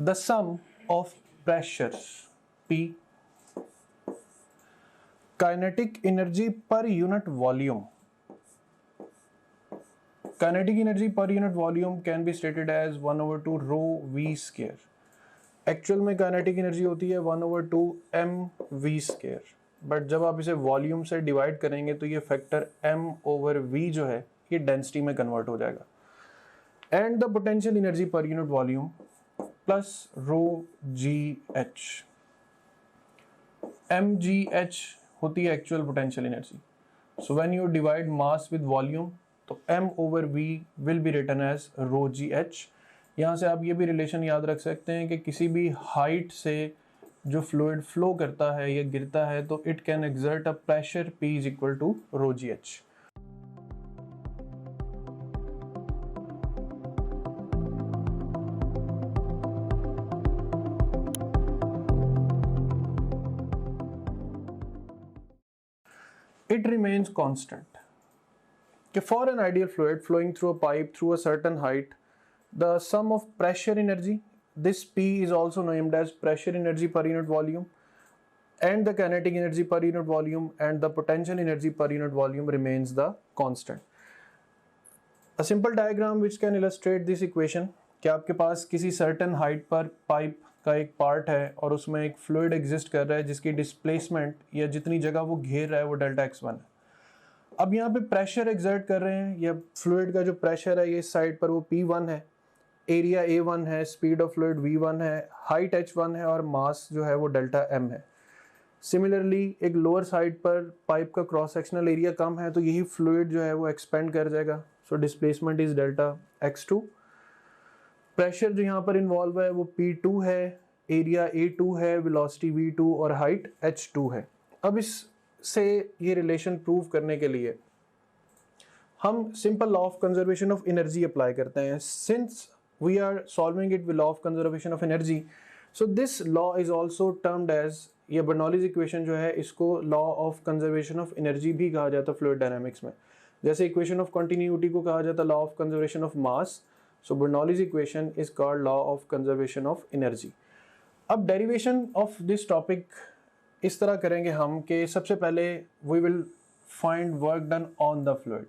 the sum of pressure P, kinetic energy per unit volume. Kinetic energy per unit volume can be stated as 1/2 rho v square. Actual में kinetic energy होती है 1/2 mv², but जब आप इसे volume से divide करेंगे तो ये फैक्टर m/v जो है ये डेंसिटी में कन्वर्ट हो जाएगा. And the potential energy per unit volume plus rho g h. mgh होती है actual potential energy. So when you divide mass with volume तो m/v will be written as rho g h. यहाँ से आप ये भी रिलेशन याद रख सकते हैं कि किसी भी हाइट से जो फ्लूइड फ्लो करता है या गिरता है तो it can exert a pressure P is equal to rho g h. It remains constant. For an ideal fluid flowing through a pipe through a certain height, the sum of pressure energy, this P is also named as pressure energy per unit volume, and the kinetic energy per unit volume and the potential energy per unit volume remains the constant. A simple diagram which can illustrate this equation कि आपके पास किसी certain height पर pipe का एक part है और उसमें एक फ्लूइड एग्जिस्ट कर रहा है जिसकी डिस्प्लेसमेंट या जितनी जगह वो घेर रहा है वो डेल्टा x1 है. अब यहाँ पे प्रेशर एग्जर्ट कर रहे हैं, या फ्लूइड का जो प्रेशर है ये इस साइड पर वो P1 है, एरिया A1 है, स्पीड ऑफ फ्लूइड V1 है, हाइट H1 है और मास जो है वो डेल्टा m है. सिमिलरली एक लोअर साइड पर पाइप का क्रॉस सेक्शनल एरिया कम है तो यही फ्लूइड जो है वो एक्सपेंड कर जाएगा. So displacement is delta x2. Pressure जो यहाँ पर इन्वॉल्व है वो P2 है, एरिया A2 है, वेलोसिटी V2 और हाइट H2 है. अब इससे ये रिलेशन प्रूव करने के लिए हम simple law of conservation of energy apply करते हैं. Since we are solving it with law of conservation of energy, so this law is also termed as, ये बर्नौलीज इक्वेशन जो है इसको law of conservation of energy भी कहा जाता है फ्लूइड डायनामिक्स में. जैसे इक्वेशन ऑफ कंटिन्यूटी को कहा जाता है law of conservation of mass, so Bernoulli's equation is called law of conservation of energy. अब डेरिवेशन ऑफ दिस टॉपिक इस तरह करेंगे हम कि सबसे पहले we will find work done on the fluid.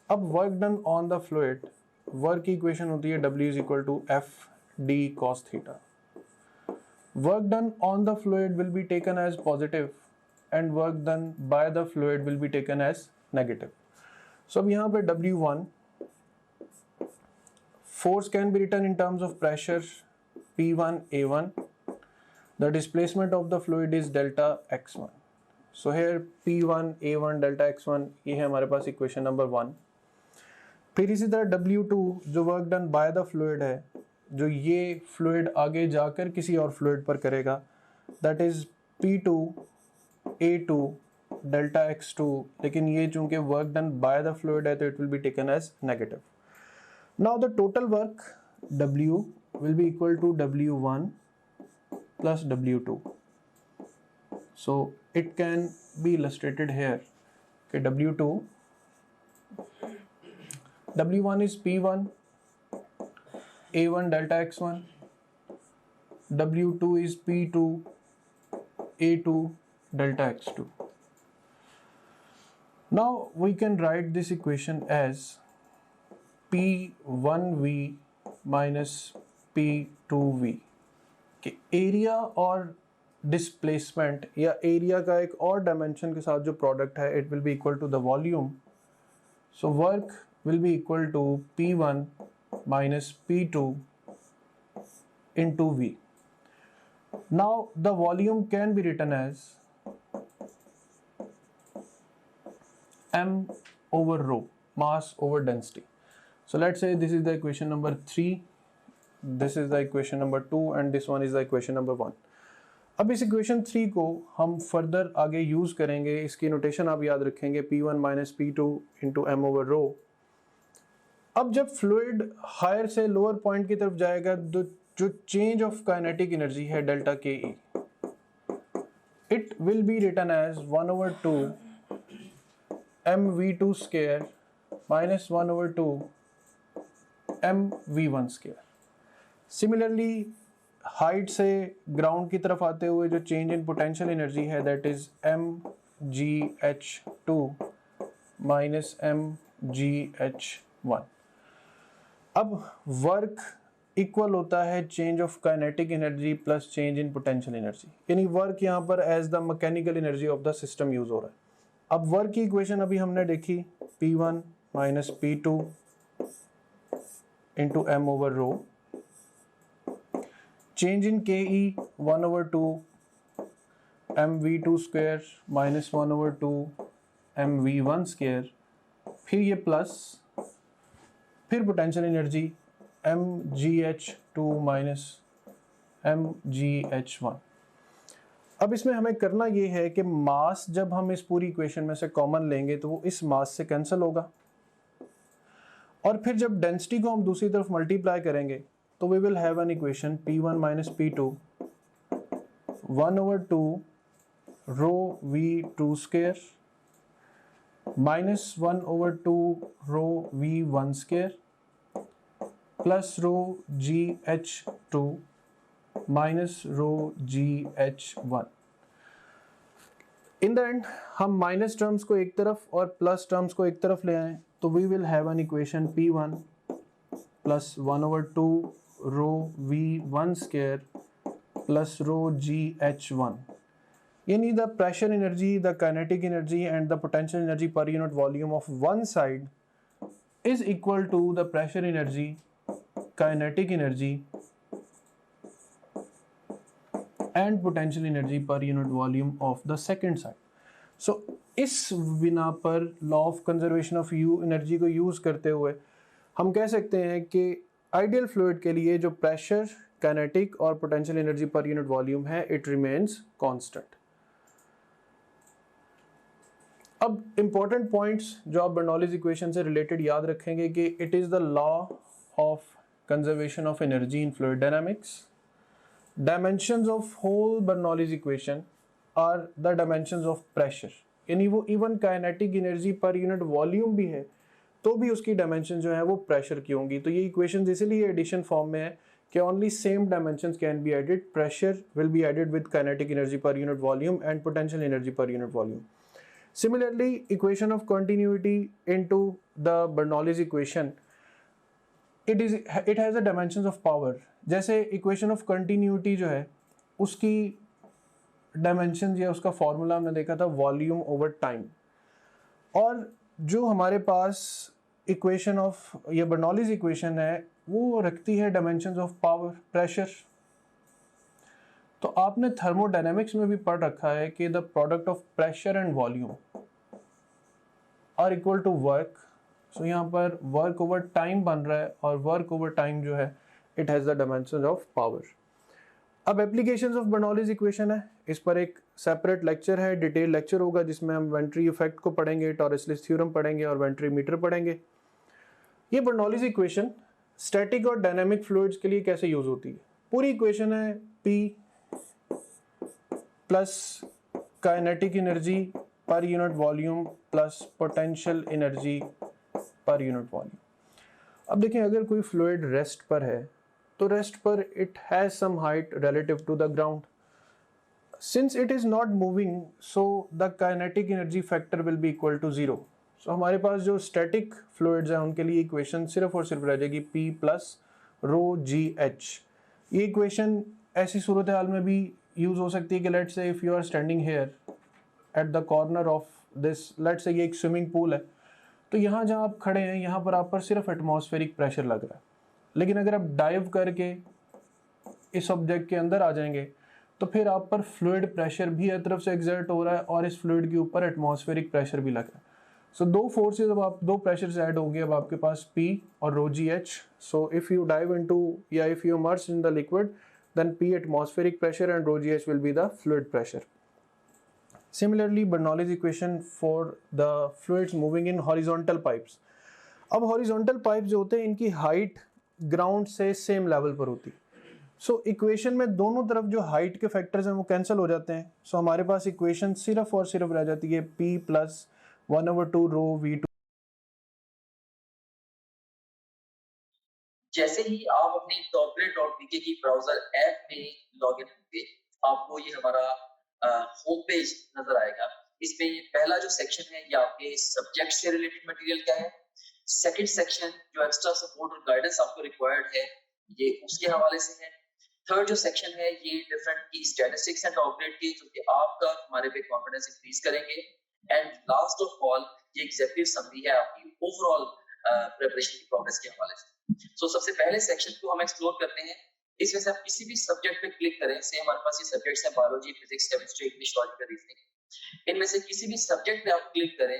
अब work done on the fluid, work की इक्वेशन होती है W is equal to F D cos theta. Work done on the fluid will be taken as positive and work done by the fluid will be taken as negative. So अब यहाँ पे W1, force can be written in terms of pressure P1 A1. The displacement of the fluid is delta x1. So here P1 A1 delta x1 ये है हमारे पास equation number 1. फिर इसी तरह W2 जो work done by the fluid है, जो ये फ्लूइड आगे जाकर किसी और फ्लूइड पर करेगा, that is P2 A2 delta x2, लेकिन ये चूंकि work done by the fluid है तो it will be taken as negative. Now the total work W will be equal to W1 plus W2. So it can be illustrated here कि W1 is P1 A1 delta x1, W2 is P2 A2 delta x2. Now we can write this equation as P1V minus P2V कि area और displacement या area का एक और dimension के साथ जो प्रोडक्ट है it will be equal to the volume. So work will be equal to P1 minus P2 into V. Now the volume can be written as m over rho, mass over density. So let's say this is the equation number 3, this is the equation number 2 and this one is the equation number 1. अब इस equation 3 को हम further आगे use करेंगे. इसकी notation आप याद रखेंगे P1 minus P2 into m over rho. अब जब फ्लूइड हायर से लोअर पॉइंट की तरफ जाएगा तो जो चेंज ऑफ काइनेटिक एनर्जी है delta K E, it will be written as 1/2 mv2 square minus 1/2 mv1 square. Similarly height से ग्राउंड की तरफ आते हुए जो चेंज इन पोटेंशियल एनर्जी है that is mgh2 minus mgh1। अब वर्क इक्वल होता है change of kinetic energy plus change in potential energy, यानी वर्क यहाँ पर as the mechanical energy of the system use हो रहा है। अब वर्क की इक्वेशन अभी हमने देखी P1 minus P2 into m over rho, change in KE 1/2 mv2 square minus 1/2 mv1 square, फिर ये प्लस, फिर potential energy mgh2 minus mgh1। अब इसमें हमें करना ये है कि मास जब हम इस पूरी इक्वेशन में से कॉमन लेंगे तो वो इस मास से कैंसिल होगा, और फिर जब डेंसिटी को हम दूसरी तरफ मल्टीप्लाई करेंगे तो we will have an equation P1 minus P2 1/2 rho V2 square minus 1/2 rho V1 square plus rho GH2 minus rho GH1। In the end हम माइनस टर्म्स को एक तरफ और प्लस टर्म्स को एक तरफ ले आए तो we will have an equation P1 plus 1/2 rho V1 square plus rho GH1, यानी the pressure energy, the kinetic energy and the potential energy per unit volume of one side is equal to the pressure energy, kinetic energy and potential energy per unit volume of the second side. So इस बिना पर law of conservation of you energy को use करते हुए हम कह सकते हैं कि आइडियल फ्लूइड के लिए जो प्रेशर, काइनेटिक और potential energy per unit volume है इट रिमेन्स कांस्टेंट। अब इंपॉर्टेंट पॉइंट्स जो आप बर्नौलीज इक्वेशन से रिलेटेड याद रखेंगे कि it is the law of conservation of energy in fluid dynamics. Dimensions of whole Bernoulli's equation are the dimensions of pressure, यानी वो even kinetic energy per unit volume भी है तो भी उसकी डायमेंशन जो है वो प्रेशर की होंगी। तो ये इक्वेशंस इसीलिए एडिशन फॉर्म में है कि only same dimensions can be added, pressure will be added with kinetic energy per unit volume and potential energy per unit volume. Similarly, equation of continuity into the Bernoulli's equation, it has the dimensions of power। जैसे equation of continuity जो है उसकी dimensions या उसका formula हमने देखा था volume over time, और जो हमारे पास equation of या Bernoulli's equation है वो रखती है dimensions of power, pressure। तो आपने थर्मोडायनेमिक्स में भी पढ़ रखा है कि the product of pressure and volume are equal to work. So यहाँ पर वर्क ओवर टाइम बन रहा है और वर्क ओवर टाइम जो है it has the dimensions of power. अब एप्लीकेशंस ऑफ बर्नौलीज इक्वेशन है, इस पर एक सेपरेट लेक्चर है, डिटेल लेक्चर होगा जिसमें हम वेंट्री इफेक्ट को पढ़ेंगे, टॉरसलिस थ्योरम पढ़ेंगे और वेंट्री मीटर पढ़ेंगे। ये बर्नौलीज इक्वेशन स्टैटिक और डायनामिक फ्लूइड्स के लिए कैसे यूज होती है। पूरी इक्वेशन है P plus kinetic energy per unit volume plus potential energy per unit volume. अब देखिए अगर कोई फ्लूइड रेस्ट पर है तो रेस्ट पर it has some height relative to the ground. Since it is not moving so the kinetic energy factor will be equal to 0। सो हमारे पास जो स्टैटिक फ्लूइड्स हैं उनके लिए इक्वेशन सिर्फ और सिर्फ रह जाएगी P प्लस रो GH। ये इक्वेशन ऐसी सूरत हाल में भी यूज हो सकती है कि let's say if you are standing here at the corner of this, let's say ये एक स्विमिंग पूल है, तो यहाँ जहाँ आप खड़े हैं यहाँ पर आप पर सिर्फ एटमॉस्फेरिक प्रेशर लग रहा है, लेकिन अगर आप डाइव करके इस ऑब्जेक्ट के अंदर आ जाएंगे तो फिर आप पर फ्लूइड प्रेशर भी एक तरफ से एग्जर्ट हो रहा है और इस फ्लूइड के ऊपर एटमॉस्फेरिक प्रेशर भी लग रहा है। सो दो फोर्सेज, अब आप दो प्रेशर ऐड हो गए, अब आपके पास P और rho GH। So if you dive into या if you immerse in the liquid then P atmospheric pressure and rho GH will be the fluid pressure. Similarly, Bernoulli's equation for the fluids moving in horizontal pipes. अब horizontal pipes जो होते हैं इनकी height ground से same level पर होती है। So equation में दोनों तरफ जो height के factors हैं वो cancel हो जाते हैं। So हमारे पास equation सिर्फ और सिर्फ रह जाती है P plus 1/2 rho V2। जैसे ही आप अपनी topgrade.bk की ब्राउजर ऐप में लॉगिन होंगे, आपको ये हमारा होम पेज नजर आएगा। इसमें पहला जो सेक्शन है ये आपके सब्जेक्ट से रिलेटेड मटेरियल का है। सेकंड सेक्शन जो एक्स्ट्रा सपोर्ट और गाइडेंस आपको रिक्वायर्ड है ये उसके हवाले से है। थर्ड जो सेक्शन है ये डिफरेंट की स्टैटिस्टिक्स एंड टॉपग्रेड की, जो कि आपका हमारे पे कॉन्फिडेंस इंक्रीज करेंगे। एंड लास्ट ऑफ ऑल ये एग्जीक्यूटिव समरी है आपकी ओवरऑल प्रिपरेशन की प्रोग्रेस के हवाले से। सो सबसे पहले सेक्शन को हम एक्सप्लोर करते हैं। इसमें से आप किसी भी सब्जेक्ट पे क्लिक करें, से हमारे पास ये सब्जेक्ट्स हैं biology, physics, chemistry, English, logical reasoning. इनमें से किसी भी सब्जेक्ट पे आप क्लिक करें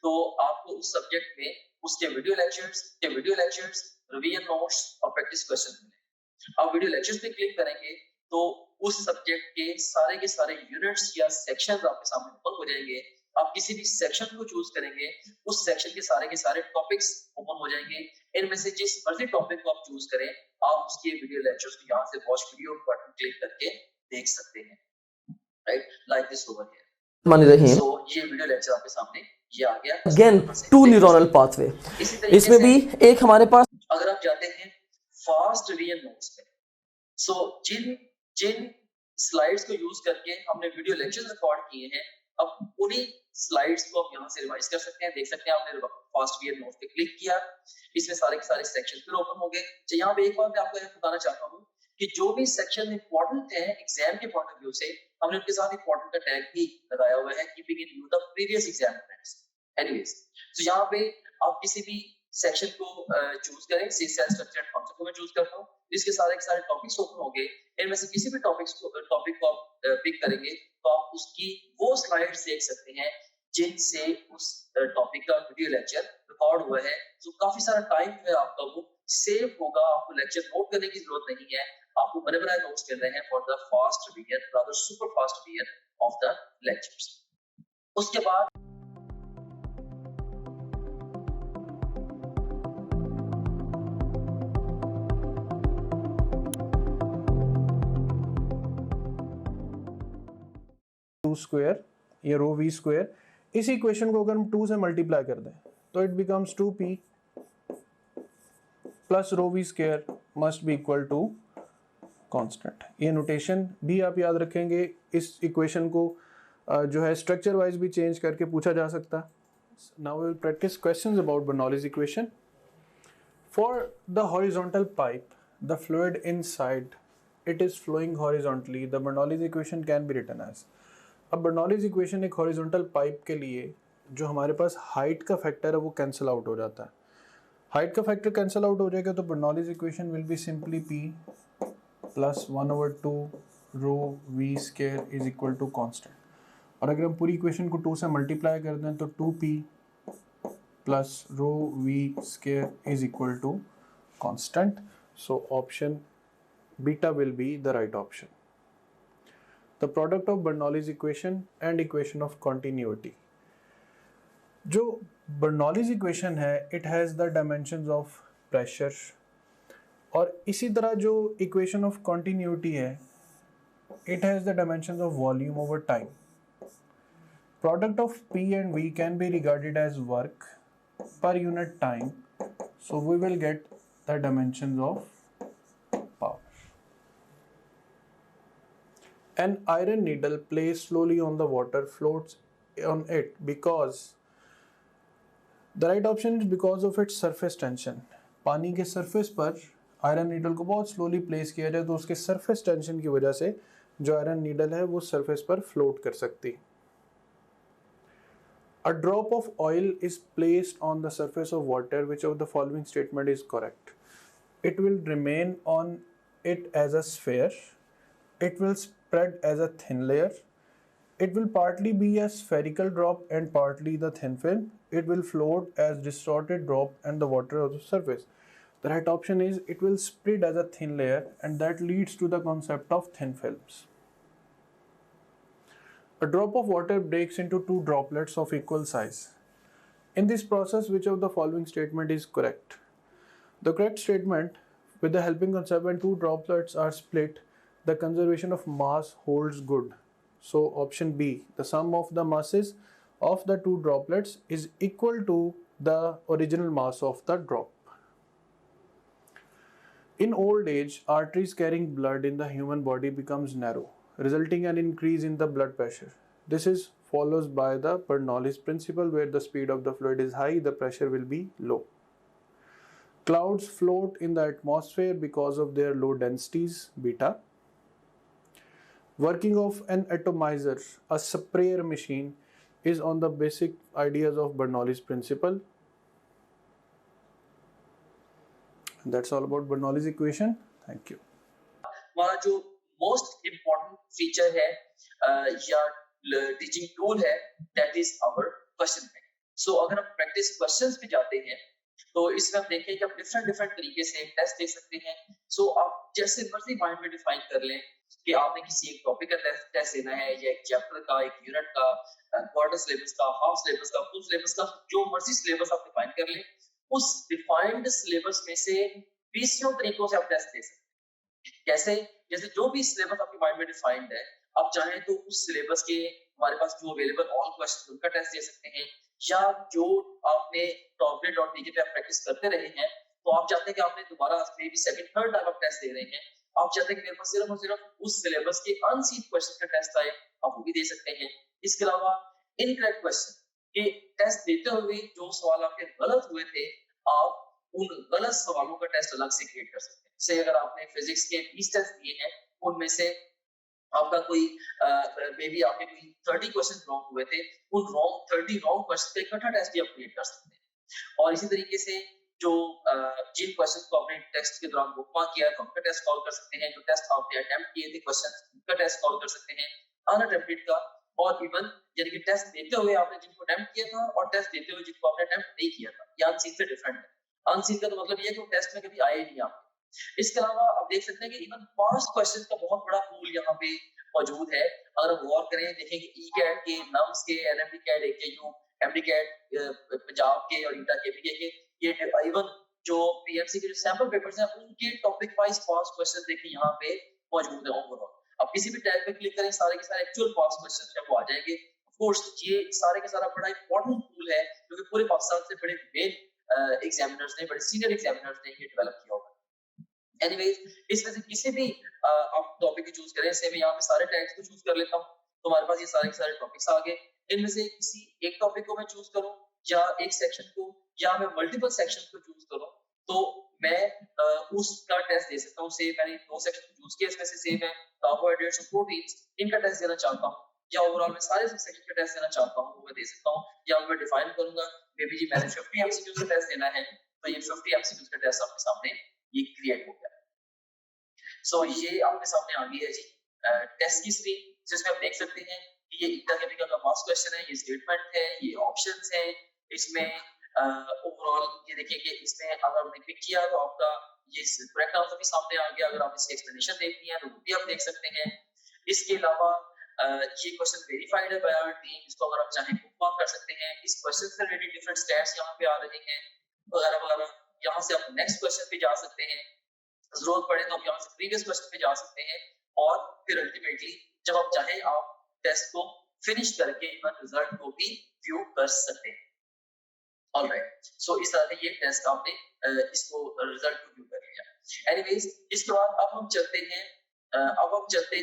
तो आपको उस सब्जेक्ट में उसके वीडियो लेक्चर्स, रिवीजन नोट्स और प्रैक्टिस क्वेश्चन मिले। आप वीडियो लेक्चर्स पे क्लिक करेंगे तो उस सब्जेक्ट के सारे यूनिट्स या सेक्शंस आपके सामने ओपन हो जाएंगे। आप किसी भी सेक्शन को चूज करेंगे, उस सेक्शन के सारे टॉपिक्स ओपन हो जाएंगे। इनमें से जिस मर्जी टॉपिक को आप चूज करें, आप उसके वीडियो लेक्चर्स को यहाँ से वॉच वीडियो बटन क्लिक करके देख सकते हैं, right, like this over here. मानी रही सो ये वीडियो लेक्चर आपके सामने ये आ गया। अगेन टू न्यूरॉनल पाथवे, इसमें भी एक हमारे पास अगर आप जाते हैं फास्ट रिवीजन नोट्स पे, सो जिन स्लाइड्स को यूज करके हमने वीडियो लेक्चर्स रिकॉर्ड किए हैं, अब उन्हीं स्लाइड्स को आप यहाँ से रिवाइज कर सकते हैं। देख सकते हैं आपने फास्ट रिवीजन नोट्स पे क्लिक किया, इसमें सारे के सारे सेक्शन फिर ओपन हो गए। तो यहाँ पे एक बात मैं आपको यह बताना चाहता हूँ कि जो भी सेक्शन इंपॉर्टेंट है एग्जाम के पॉइंट ऑफ व्यू से, हमने उनके साथ इंपॉर्टेंट का टैग भी लगाया हुआ है, keeping in view the previous exam friends. Anyways, तो यहाँ पे आप किसी भी सेक्शन को चूज करें। सी सेल स्ट्रक्चर एंड कॉन्सेप्ट को मैं चूज करता हूँ। इसके सारे टॉपिक्स ओपन हो गए। इनमें से किसी भी टॉपिक को आप पिक करेंगे तो आप उसकी वो स्लाइड्स देख सकते हैं जिनसे उस टॉपिक का वीडियो लेक्चर रिकॉर्ड हुआ है। तो काफी सारा टाइम जो है आपका वो सेव होगा। आपको लेक्चर नोट करने की जरूरत नहीं है, आपको बड़े बड़े नोट्स मिल रहे हैं for the fast revision, rather super fast revision of the lectures. उसके बाद स्क्वायर या रो वी स्क्वायर, इस इक्वेशन को अगर हम 2 से मल्टीप्लाई कर दें तो it becomes 2p plus rho v square must be equal to constant. ये नोटेशन भी आप याद रखेंगे। इस इक्वेशन को जो है स्ट्रक्चर वाइज भी चेंज करके पूछा जा सकता है। Now we will practice questions about Bernoulli's equation. For the horizontal pipe the fluid inside it is flowing horizontally, the Bernoulli's equation can be written as। अब बर्नौलीज इक्वेशन एक horizontal pipe के लिए जो हमारे पास हाइट का factor है वो cancel out हो जाता है। हाइट का फैक्टर कैंसिल आउट हो जाएगा तो Bernoulli's equation will be simply p plus 1/2 rho v square is equal to constant. और अगर हम पूरी इक्वेशन को 2 से मल्टीप्लाई कर दें तो 2p plus rho v square is equal to constant. So option beta will be the right option. The product of Bernoulli's equation and equation of continuity. जो Bernoulli's equation है it has the dimensions of pressure, और इसी तरह जो equation of continuity है it has the dimensions of volume over time. Product of P and V can be regarded as work per unit time, so we will get the dimensions of power. An iron needle placed slowly on the water floats on it because the right option is because of its surface tension। पानी के surface पर iron needle को बहुत slowly place किया जाए तो उसके surface tension की वजह से जो आयरन नीडल है वो सरफेस पर फ्लोट कर सकती। A drop of oil is placed on the surface of water, which of the following statement is correct? It will remain on it as a sphere, it will spread as a thin layer, it will partly be a spherical drop and partly the thin film, it will float as distorted drop and the water of the surface। The right option is it will spread as a thin layer, and that leads to the concept of thin films। A drop of water breaks into 2 droplets of equal size. In this process, which of the following statement is correct? The correct statement, with the helping concept when 2 droplets are split, the conservation of mass holds good। So option B, the sum of the masses of the 2 droplets is equal to the original mass of the drop। In old age, arteries carrying blood in the human body becomes narrow, resulting an increase in the blood pressure. This is follows by the Bernoulli's principle, where the speed of the fluid is high, the pressure will be low. Clouds float in the atmosphere because of their low densities, beta. Working of an atomizer, a sprayer machine, is on the basic ideas of Bernoulli's principle. And that's all about Bernoulli's equation. Thank you. हमारा जो most important feature है या teaching tool है, that is our question bank. So अगर हम practice questions पे जाते हैं तो इसमें हम देखें कि आप डिफरेंट डिफरेंट तरीके से टेस्ट दे सकते हैं. सो आप जैसे मर्जी माइंड में डिफाइन कर लें कि आपने किसी एक टॉपिक का टेस्ट देना है, या एक चैप्टर का, एक यूनिट का, क्वार्टर सिलेबस का, हाफ सिलेबस का, फुल सिलेबस का, जो मर्जी सिलेबस आप डिफाइन कर लें, उस डिफाइंड सिलेबस में से 20 तरीकों से आप टेस्ट दे सकते हैं. कैसे? जैसे जो भी सिलेबस आपके माइंड में डिफाइंड है, आप चाहें तो उस सिलेबस के हमारे पास जो अवेलेबल ऑल क्वेश्चन उनका टेस्ट दे सकते हैं, या जो आपने टॉपलेट.टीके पे आप प्रैक्टिस करते रहे हैं, तो आप चाहते हैं कि आपने दोबारा may be second third time आप टेस्ट दे रहे हैं, आप चाहते हैं कि मेरे पास सिर्फ और सिर्फ उस सिलेबस के अनसीन क्वेश्चन का टेस्ट आए, आप वो भी दे सकते हैं. इसके अलावा इनकरेक्ट क्वेश्चन के टेस्ट देते हुए जो सवाल आपके गलत हुए थे, आप उन गलत सवालों का टेस्ट अलग से क्रिएट कर सकते हैं. से अगर आपने फिजिक्स के 20 टेस्ट दिए हैं, उनमें से आपका कोई मे बी आपके कोई 30 क्वेश्चन रॉन्ग हुए थे, उन 30 रॉन्ग क्वेश्चन का इकट्ठा टेस्ट भी आप क्रिएट कर सकते हैं. और इसी तरीके से जो जिन क्वेश्चन को आपने टेस्ट के दौरान बुकमार्क किया है, उनका टेस्ट कॉल कर सकते हैं. जो टेस्ट आपने अटेम्प्ट किए थे क्वेश्चन, उनका टेस्ट कॉल कर सकते हैं, अनअटेम्प्टेड का. और इवन यानी कि टेस्ट देते हुए आपने जिनको अटेम्प्ट किया था और टेस्ट देते हुए जिनको आपने अटेम्प्ट नहीं किया था, ये अनसीन से डिफरेंट है. अनसीन का तो मतलब ये है कि वो टेस्ट में कभी आए नहीं आप. इसके अलावा आप देख सकते हैं कि इवन पास्ट क्वेश्चन का बहुत बड़ा पूल यहाँ पे मौजूद है. अगर हम गौर करें, देखेंगे ई कैट के, नम्स के, NMDCAT, AKU, MDCAT Punjab के और ईटा केपीके के, ये इवन जो पीएमसी के जो सैंपल पेपर्स हैं, उनके टॉपिक वाइज पास्ट क्वेश्चन देखिए यहाँ पे मौजूद है ओवरऑल. आप किसी भी टैब पे क्लिक करें, सारे के सारे एक्चुअल पास्ट क्वेश्चन है वो आ जाएंगे. ऑफ कोर्स ये सारे के सारा बड़ा इंपॉर्टेंट टूल है, क्योंकि पूरे पाकिस्तान से बड़े मेन एग्जामिनर्स ने, बड़े सीनियर एग्जामिनर्स ने ये डेवलप किया होगा. एनीवेज, इसमें से किसी भी आप टॉपिक को चूज करें. से मैं यहाँ पे सारे टैग्स को चूज कर लेता हूँ, तो हमारे पास ये सारे के सारे टॉपिक्स आ गए. इनमें से किसी एक टॉपिक को मैं चूज करूँ, या एक सेक्शन को, या मैं मल्टीपल सेक्शन को चूज करूँ, तो मैं उसका टेस्ट दे सकता हूँ. से मैंने 2 सेक्शन चूज किए, इसमें से सेम है कार्बोहाइड्रेट्स और प्रोटीन्स, इनका टेस्ट देना चाहता हूँ, या ओवरऑल मैं सारे सेक्शन का टेस्ट देना चाहता हूँ, वो मैं दे सकता हूँ. या मैं डिफाइन करूंगा, मे बी जी मैंने 50 एमसीक्यूज का टेस्ट देना है, तो ये 50 एमसीक्यूज का टेस्ट आपके सामने ये क्रिएट हो गया. सो ये आपके सामने आ गई है जी टेस्ट की स्क्रीन, जिसमें आप देख सकते हैं कि ये ईटा केमिकल का पास्ट क्वेश्चन है, ये स्टेटमेंट है, ये ऑप्शंस है. इसमें ओवरऑल ये देखिए कि इसमें अगर आपने क्लिक किया तो आपका ये करेक्ट आंसर भी सामने आ गया. अगर आप इसकी एक्सप्लेनेशन देखनी है तो वो भी आप देख सकते हैं. इसके अलावा ये क्वेश्चन वेरीफाइड है बाय आवर टीम, इसको अगर आप चाहें बुकमार्क कर सकते हैं. इस क्वेश्चन से रिलेटेड डिफरेंट स्टैट्स यहाँ पे आ रहे हैं वगैरह वगैरह. यहाँ से आप नेक्स्ट क्वेश्चन पे जा सकते हैं, जरूरत पड़े तो आप यहाँ से प्रीवियस क्वेश्चन पे जा सकते हैं, और फिर अल्टीमेटली जब आप चाहें आप टेस्ट को फिनिश करके इवन रिजल्ट को भी व्यू कर सकते हैं. ऑलराइट, सो इस तरह से ये टेस्ट आपने इसको रिजल्ट को व्यू कर लिया. एनीवेज, इसके बाद अब हम चलते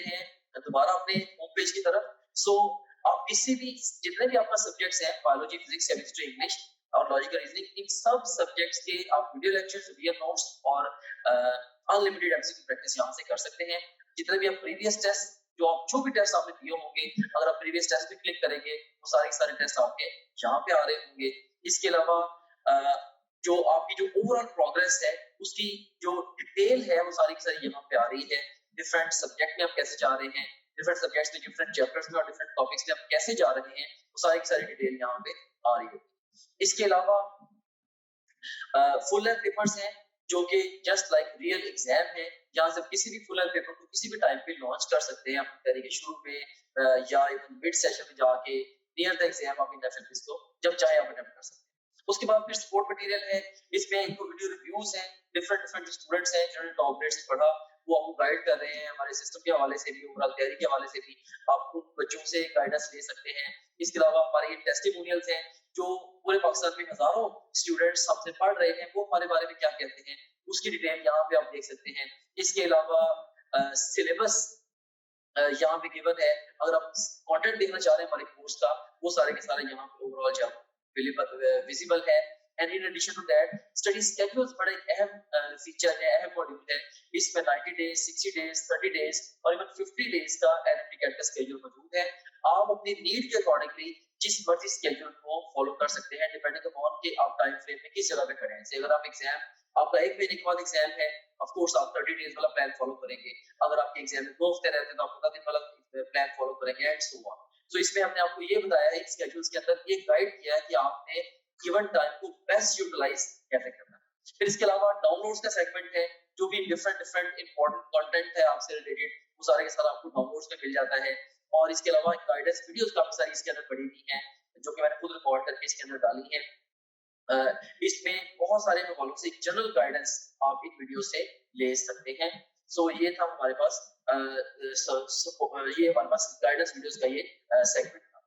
हैं दोबारा अपने होम पेज की तरफ. सो आप किसी भी जितने भी आपका सब्जेक्ट्स हैं, बायोलॉजी, फिजिक्स, केमिस्ट्री, इंग्लिश और लॉजिकल रीजनिंग, इन सब सब्जेक्ट्स के आप वीडियो लेक्चर्स, वीडियो नोट्स और अनलिमिटेड एमसीक्यू प्रैक्टिस यहाँ से कर सकते हैं. जितने भी आप प्रीवियस टेस्ट जो भी टेस्ट आपने दिए होंगे, अगर आप प्रीवियस टेस्ट पे क्लिक करेंगे, वो सारे टेस्ट आपके यहाँ पे आ रहे होंगे. इसके अलावा जो आपकी जो ओवरऑल प्रोग्रेस है, उसकी जो डिटेल है, वो सारी की सारी यहाँ पे आ रही है. डिफरेंट सब्जेक्ट में आप कैसे जा रहे हैं, डिफरेंट सब्जेक्ट्स में, डिफरेंट चैप्टर्स में और डिफरेंट टॉपिक्स में आप कैसे जा रहे हैं, वो सारी की सारी डिटेल यहाँ पे आ रही है. इसके अलावा फुल लेंथ पेपर्स हैं, जो कि जस्ट लाइक रियल एग्जाम है. यहाँ से किसी भी फुल लेंथ पेपर को किसी भी टाइम पे लॉन्च कर सकते हैं, अपनी तरीके शुरू में या इवन मिड सेशन में जाके नियर द एग्जाम आप इन एफएलपीस को जब चाहे आप अटेम्प्ट कर सकते हैं. उसके बाद फिर सपोर्ट मटेरियल है, इसमें इनको वीडियो रिव्यूज हैं, डिफरेंट जो स्टूडेंट्स हैं जिन्होंने टॉप ग्रेड से पढ़ा, वो आपको गाइड कर रहे हैं. हमारे सिस्टम के हवाले से भी, ओवरऑल तैयारी के हवाले से भी आप उन बच्चों से गाइडेंस ले सकते हैं. इसके अलावा हमारे ये टेस्टिमोनियल्स हैं, जो पूरे पाकिस्तान में हजारों स्टूडेंट्स हमसे पढ़ रहे हैं वो हमारे बारे में क्या कहते हैं उसकी डिटेल यहाँ पे आप देख सकते हैं। इसके अलावा सिलेबस यहाँ पे गिवन है। अगर आप कंटेंट देखना चाह रहे हैं हमारे कोर्स का वो सारे के सारे यहाँ पे ओवरऑल जब विजिबल है। And in addition to that study schedules बड़ा एक अहम फीचर है, अहम मॉड्यूल है। इसमें 90 डेज, 60 डेज, 30 डेज और इवन 50 डेज का एनएमटी का स्केड्यूल मौजूद है। आप अपनी नीड के अकॉर्डिंगली जिस मर्जी स्केड्यूल को फॉलो कर सकते हैं डिपेंडिंग अपॉन कि आप टाइम फ्रेम में किस जगह पे खड़े हैं। अगर आप एग्जाम आपका 1 महीने के बाद एग्जाम है, ऑफ कोर्स आप 30 डेज वाला प्लान फॉलो करेंगे। अगर आपके एग्जाम में 2 हफ्ते रहते हैं तो आप 15 दिन वाला प्लान फॉलो करेंगे एंड सो ऑन। तो इसमें हमने आपको ये बताया है स्केड्यूल्स के अंदर ये गाइड किया है कि आपने गिवन टाइम को बेस्ट यूटिलाइज कैसे करना है। फिर इसके अलावा डाउनलोड्स का सेगमेंट है, जो भी डिफरेंट इंपॉर्टेंट कंटेंट है आपसे रिलेटेड वो सारे के सारे आपको डाउनलोड्स में मिल जाता है। और इसके अलावा गाइडेंस वीडियोस काफी सारी इसके अंदर पड़ी हुई हैं जो कि मैंने खुद रिकॉर्ड करके इसके अंदर डाली है। इसमें बहुत सारे हवालों से जनरल गाइडेंस आप इन वीडियो से ले सकते हैं। सो ये था हमारे पास ये हमारे पास गाइडेंस वीडियोस का ये सेगमेंट था।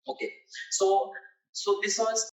Okay, so this was